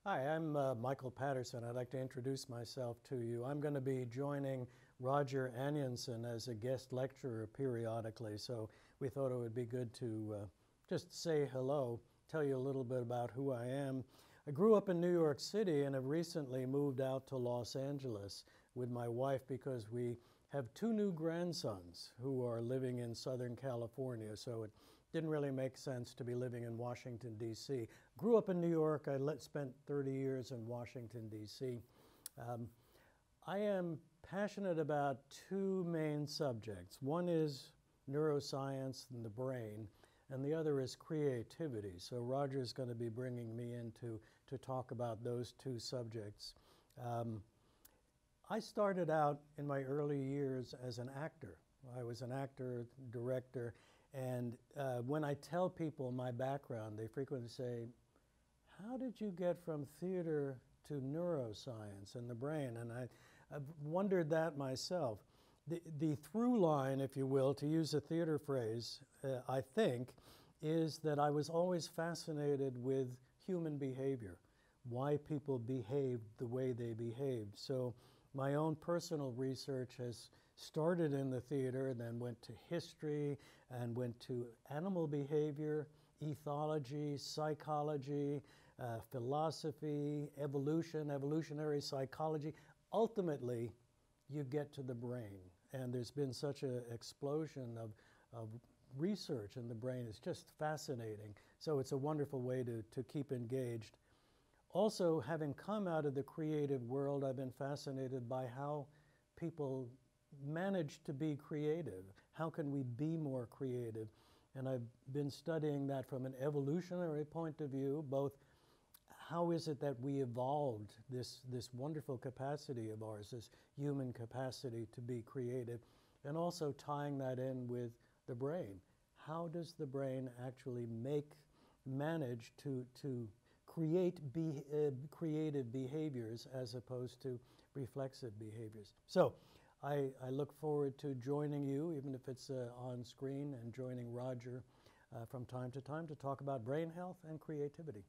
Hi, I'm Michael Patterson. I'd like to introduce myself to you. I'm going to be joining Roger Anionson as a guest lecturer periodically, so we thought it would be good to just say hello, tell you a little bit about who I am. I grew up in New York City and have recently moved out to Los Angeles with my wife because we have two new grandsons who are living in Southern California, so it didn't really make sense to be living in Washington, D.C. Grew up in New York. I spent 30 years in Washington, D.C. I am passionate about two main subjects. One is neuroscience and the brain, and the other is creativity. So Roger's going to be bringing me in to talk about those two subjects. I started out in my early years as an actor. I was an actor, director, and when I tell people my background, they frequently say, how did you get from theater to neuroscience and the brain? And I've wondered that myself. The through line, if you will, to use a theater phrase, I think, is that I was always fascinated with human behavior, why people behaved the way they behaved. So my own personal research has started in the theater, then went to history, and went to animal behavior, ethology, psychology, philosophy, evolution, evolutionary psychology. Ultimately, you get to the brain. And there's been such an explosion of research in the brain. It's just fascinating. So it's a wonderful way to keep engaged. Also, having come out of the creative world, I've been fascinated by how people manage to be creative. How can we be more creative? And I've been studying that from an evolutionary point of view, both how is it that we evolved this wonderful capacity of ours, this human capacity to be creative, and also tying that in with the brain. How does the brain actually manage to create creative behaviors as opposed to reflexive behaviors? So I look forward to joining you, even if it's on screen, and joining Roger from time to time to talk about brain health and creativity.